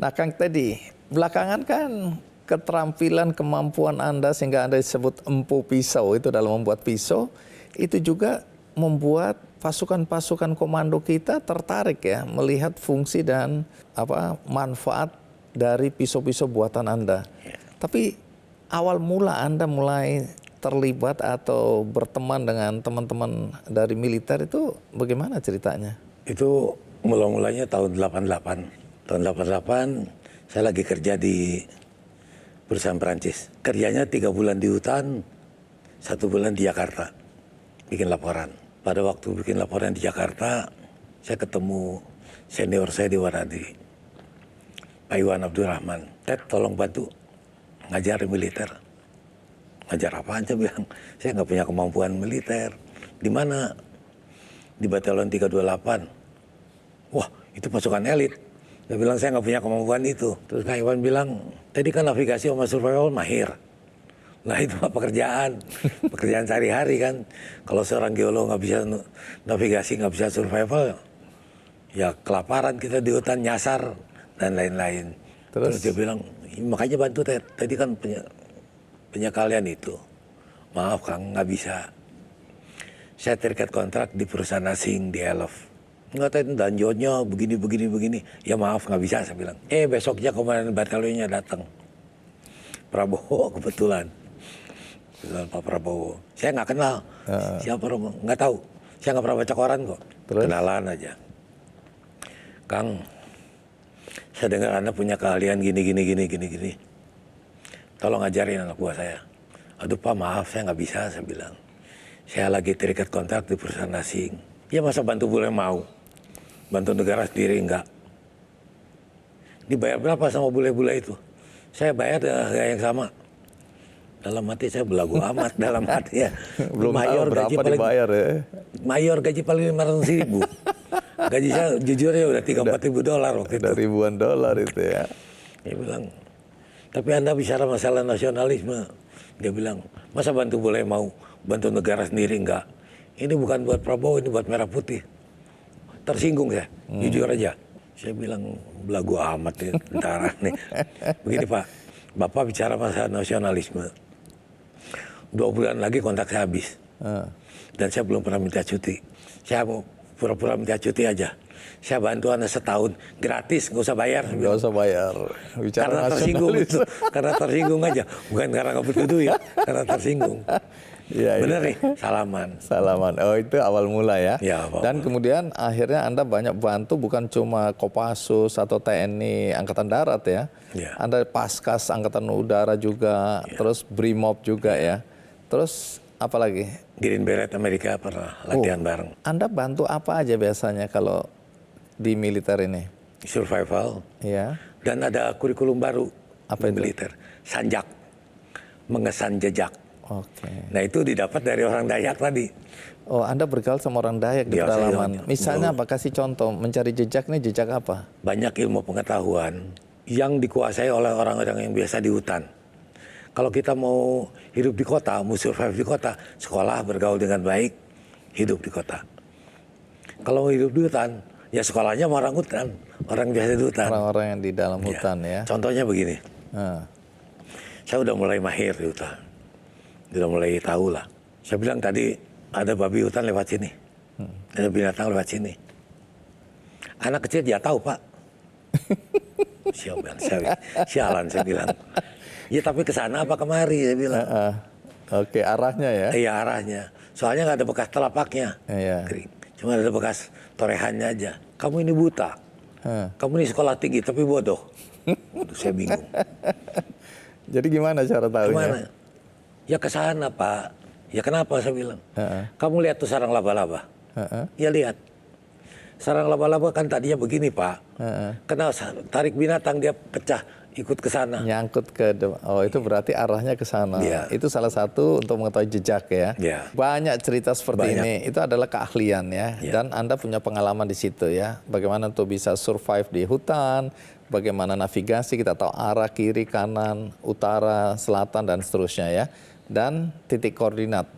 Nah, Kang tadi, belakangan kan keterampilan, kemampuan Anda sehingga Anda disebut empu pisau itu dalam membuat pisau, itu juga membuat pasukan-pasukan komando kita tertarik ya melihat fungsi dan manfaat dari pisau-pisau buatan Anda. Tapi awal mula Anda mulai terlibat atau berteman dengan teman-teman dari militer itu bagaimana ceritanya? Itu mula-mulanya tahun 88. Tahun 88 saya lagi kerja di perusahaan Perancis. Kerjanya 3 bulan di hutan, 1 bulan di Jakarta. Bikin laporan. Pada waktu bikin laporan di Jakarta, saya ketemu senior saya di Waradi, Pak Iwan Abdurrahman. Ted, tolong bantu ngajar militer. Ngajar apaan? Saya bilang, saya nggak punya kemampuan militer. Di mana? Di Batalion 328. Wah, itu pasukan elit. Saya bilang, saya nggak punya kemampuan itu. Terus Kak Iwan bilang, tadi kan navigasi sama survival mahir. Nah itu mah pekerjaan sehari-hari kan. Kalau seorang geolog nggak bisa navigasi, nggak bisa survival, ya kelaparan kita di hutan, nyasar, dan lain-lain. Terus dia bilang, makanya bantu Ted. Tadi kan punya kalian itu. Maaf Kang, nggak bisa. Saya terikat kontrak di perusahaan asing di Elf. Nggak tahu danjonnya begini. Ya maaf nggak bisa, saya bilang. Besoknya komandan batalionnya datang. Prabowo kebetulan. Pak Prabowo. Saya nggak kenal. Siapa Prabowo? Nggak tahu. Saya nggak pernah baca koran kok. Terus? Kenalan aja. Kang, saya dengar Anda punya keahlian gini. Tolong ajarin anak buah saya. Aduh Pak, maaf saya nggak bisa, saya bilang. Saya lagi terikat kontrak di perusahaan asing. Ya masa bantu boleh mau. Bantu negara sendiri enggak. Dibayar berapa sama bule-bule itu? Saya bayar dengan harga yang sama. Dalam hati saya belagu amat, dalam hati ya. Belum tahu berapa dibayar ya. Mayor gaji paling 500.000. Gaji saya jujurnya udah 3-4 ribu dolar waktu itu. Ribuan dolar itu ya. Dia bilang, tapi Anda bicara masalah nasionalisme. Dia bilang, masa bantu boleh mau, bantu negara sendiri enggak. Ini bukan buat Prabowo, ini buat Merah Putih. Tersinggung saya, jujur aja. Saya bilang, belagu amat ya, tentara nih. Begini Pak, Bapak bicara masalah nasionalisme. 2 bulan lagi kontrak saya habis. Dan saya belum pernah minta cuti. Saya mau pura-pura minta cuti aja. Saya bantu Anda setahun, gratis, nggak usah bayar. Nggak usah bayar. Bicara karena tersinggung, karena tersinggung aja. Bukan karena nggak butuh duit, karena tersinggung. Ya, bener nih, salaman. Oh itu awal mula ya. Awal Dan kemudian akhirnya Anda banyak bantu bukan cuma Kopassus atau TNI Angkatan Darat ya. Anda Paskas Angkatan Udara juga, terus Brimob juga ya. Terus apa lagi? Green Beret Amerika pernah latihan bareng. Anda bantu apa aja biasanya kalau di militer ini? Survival. Ya. Dan ada kurikulum baru apa itu? Militer. Sanjak, mengesan jejak. Oke. Nah itu didapat dari orang Dayak tadi. Oh, Anda bergaul sama orang Dayak di pedalaman. Misalnya apa? Kasih contoh, mencari jejak nih, jejak apa? Banyak ilmu pengetahuan yang dikuasai oleh orang-orang yang biasa di hutan. Kalau kita mau hidup di kota, mau survive di kota, sekolah bergaul dengan baik, hidup di kota. Kalau mau hidup di hutan, ya sekolahnya sama orang hutan, orang biasa di hutan. Orang-orang yang di dalam hutan ya. Contohnya begini, saya udah mulai mahir di hutan. Udah mulai tahu lah. Saya bilang tadi ada babi hutan lewat sini. Ada binatang lewat sini. Anak kecil dia tahu Pak. Sialan saya bilang. Ya tapi ke sana apa kemari saya bilang. Oke, arahnya ya. Iya arahnya. Soalnya nggak ada bekas telapaknya. Cuma ada bekas torehannya aja. Kamu ini buta. Kamu ini sekolah tinggi tapi bodoh. Saya bingung. Jadi gimana cara tahunya? Gimana? Ya ke sana Pak. Ya kenapa saya bilang. Kamu lihat tuh sarang laba-laba. Ya lihat. Sarang laba-laba kan tadinya begini Pak. Kena tarik binatang dia pecah ikut ke sana. Nyangkut ke oh itu berarti arahnya ke sana. Itu salah satu untuk mengetahui jejak ya. Banyak cerita seperti ini. Itu adalah keahlian ya. Dan Anda punya pengalaman di situ ya. Bagaimana untuk bisa survive di hutan, bagaimana navigasi, kita tahu arah kiri, kanan, utara, selatan dan seterusnya ya. Dan titik koordinat.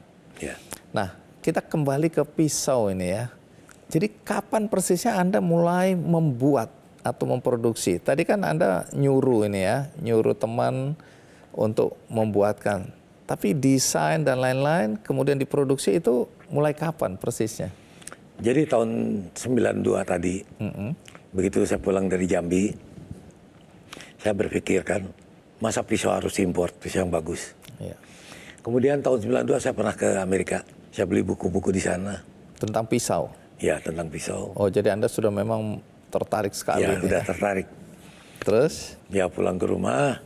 Nah, kita kembali ke pisau ini ya. Jadi kapan persisnya Anda mulai membuat atau memproduksi? Tadi kan Anda nyuruh ini ya, nyuruh teman untuk membuatkan. Tapi desain dan lain-lain kemudian diproduksi itu mulai kapan persisnya? Jadi tahun 92 tadi, begitu saya pulang dari Jambi, saya berpikir kan, masa pisau harus import, pisau yang bagus. Ya. Kemudian tahun 92 saya pernah ke Amerika, saya beli buku-buku di sana. Tentang pisau? Ya, tentang pisau. Oh, jadi Anda sudah memang tertarik sekali. Ya, ini udah ya? tertarik. Terus? Ya, pulang ke rumah,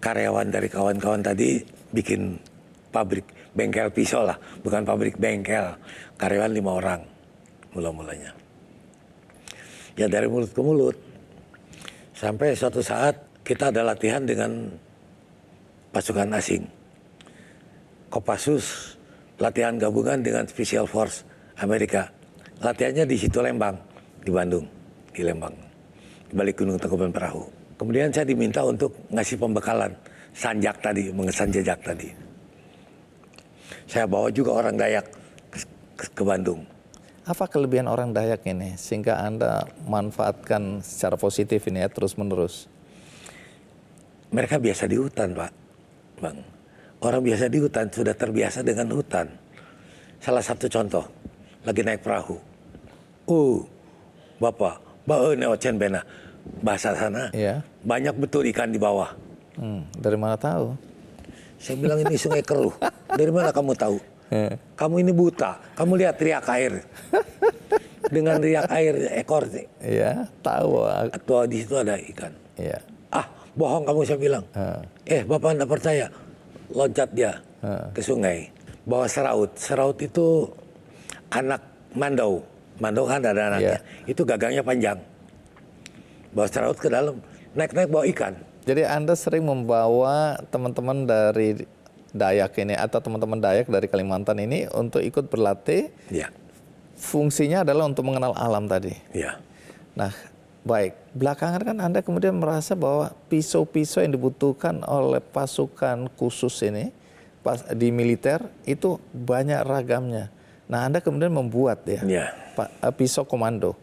karyawan dari kawan-kawan tadi bikin pabrik, bengkel pisau lah. Bukan pabrik, bengkel. Karyawan 5 orang mula-mulanya. Ya, dari mulut ke mulut. Sampai suatu saat kita ada latihan dengan pasukan asing. Kopassus latihan gabungan dengan Special Force Amerika. Latihannya di situ Lembang, di Bandung, di Lembang, di balik Gunung Tangkuban Perahu. Kemudian saya diminta untuk ngasih pembekalan, sanjak tadi, mengesan jejak tadi. Saya bawa juga orang Dayak ke Bandung. Apa kelebihan orang Dayak ini sehingga Anda manfaatkan secara positif ini ya terus-menerus? Mereka biasa di hutan, Pak, Bang. Orang biasa di hutan sudah terbiasa dengan hutan. Salah satu contoh, lagi naik perahu. Bapak, neocen bena. Bahasa sana, Iya. banyak betul ikan di bawah. Dari mana tahu? Saya bilang ini sungai Keruh. Dari mana kamu tahu? Kamu ini buta. Kamu lihat riak air. Dengan riak air ekor. Iya, tahu. Atau di situ ada ikan. Iya. Bohong kamu, saya bilang. Bapak anda percaya. Loncat dia ke sungai. Bawa seraut. Seraut itu anak mandau. Mandau kan ada anaknya. Itu gagangnya panjang. Bawa seraut ke dalam. Naik-naik bawa ikan. Jadi Anda sering membawa teman-teman dari Dayak ini atau teman-teman Dayak dari Kalimantan ini untuk ikut berlatih. Ya. Fungsinya adalah untuk mengenal alam tadi. Ya. Nah, baik. Belakangan kan Anda kemudian merasa bahwa pisau-pisau yang dibutuhkan oleh pasukan khusus ini di militer itu banyak ragamnya. Nah, Anda kemudian membuat pisau komando.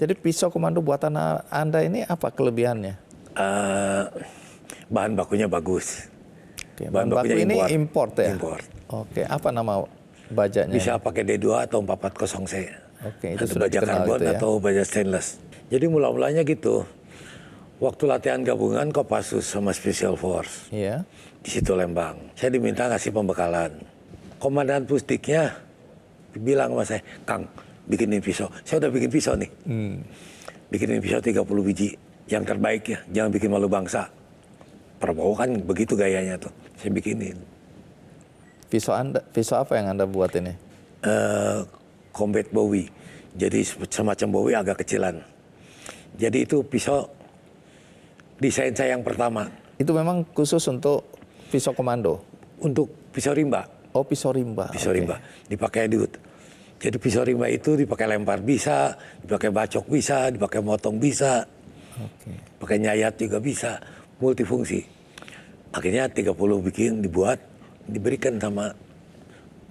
Jadi pisau komando buatan Anda ini apa kelebihannya? Bahan bakunya bagus. Oke, bahan baku ini import ya? Import. Oke, apa nama bajanya? Bisa pakai D2 atau 440C. Oke, itu atau sudah baja dikenal karbon itu ya? atau baja stainless. Jadi mula-mulanya gitu. Waktu latihan gabungan Kopassus sama Special Force. Iya. Di situ Lembang. Saya diminta ngasih pembekalan. Komandan pusdiknya bilang sama saya, Kang, bikinin pisau. Saya udah bikin pisau nih. Bikinin pisau 30 biji. Yang terbaik ya, jangan bikin malu bangsa. Prabowo kan begitu gayanya tuh. Saya bikinin. Pisau apa yang Anda buat ini? Combat Bowie. Jadi semacam Bowie agak kecilan. Jadi itu pisau desain saya yang pertama. Itu memang khusus untuk pisau komando? Untuk pisau rimba. Oh, pisau rimba. Pisau rimba. Dipakai diut. Jadi pisau rimba itu dipakai lempar bisa, dipakai bacok bisa, dipakai motong bisa. Pakai nyayat juga bisa, multifungsi. Akhirnya 30 bikin, dibuat, diberikan sama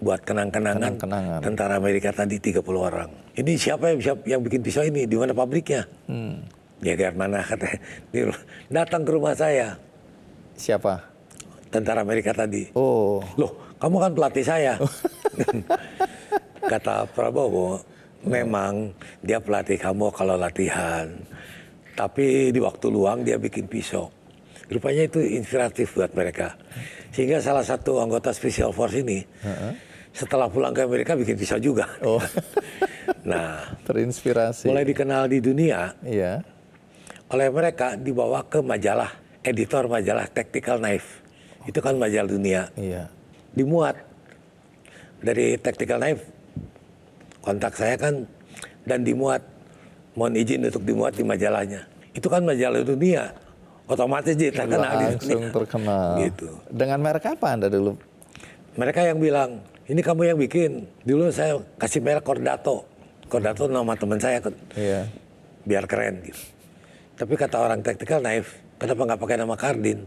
buat kenang-kenangan tentara Amerika tadi 30 orang. Ini siapa yang bikin pisau ini? Di mana pabriknya? Ya dari mana katanya. Datang ke rumah saya. Siapa? Tentara Amerika tadi. Oh. Loh, kamu kan pelatih saya. Kata Prabowo, memang dia pelatih kamu kalau latihan. Tapi di waktu luang dia bikin pisau. Rupanya itu inspiratif buat mereka. Sehingga salah satu anggota Special Force ini, setelah pulang ke Amerika bikin pisau juga. Oh. Nah, terinspirasi. mulai dikenal di dunia, Iya. oleh mereka dibawa ke majalah, editor majalah Tactical Knife. Itu kan majalah dunia. Iya. Dimuat dari Tactical Knife, kontak saya kan, dan dimuat. Mohon izin untuk dimuat di majalahnya. Itu kan majalah dunia. Otomatis dia terkenal di dunia. Langsung terkenal. Gitu. Dengan merek apa Anda dulu? Mereka yang bilang, ini kamu yang bikin. Dulu saya kasih merek Cordato. Cordato nama teman saya. Iya. Biar keren gitu. Tapi kata orang Tactical Knife, Kenapa nggak pakai nama Kardin?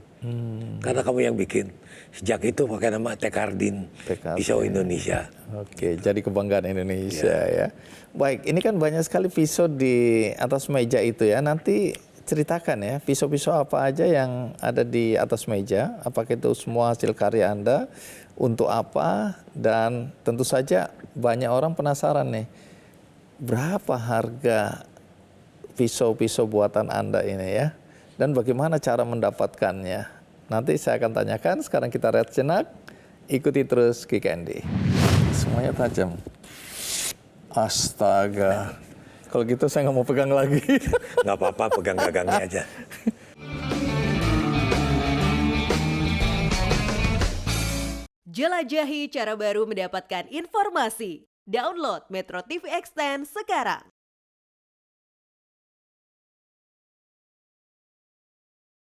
Karena kamu yang bikin. Sejak itu pakai nama Teh Kardin, pisau Indonesia. Oke, jadi kebanggaan Indonesia ya. Baik, ini kan banyak sekali pisau di atas meja itu ya. Nanti ceritakan ya, pisau-pisau apa aja yang ada di atas meja. Apakah itu semua hasil karya Anda? Untuk apa? Dan tentu saja banyak orang penasaran nih. Berapa harga pisau-pisau buatan Anda ini ya? Dan bagaimana cara mendapatkannya? Nanti saya akan tanyakan, sekarang kita rehat sejenak, ikuti terus Kick Andy. Semuanya tajam. Astaga, kalau gitu saya nggak mau pegang lagi. Nggak apa-apa, pegang gagangnya aja. Jelajahi cara baru mendapatkan informasi. Download Metro TV Extend sekarang.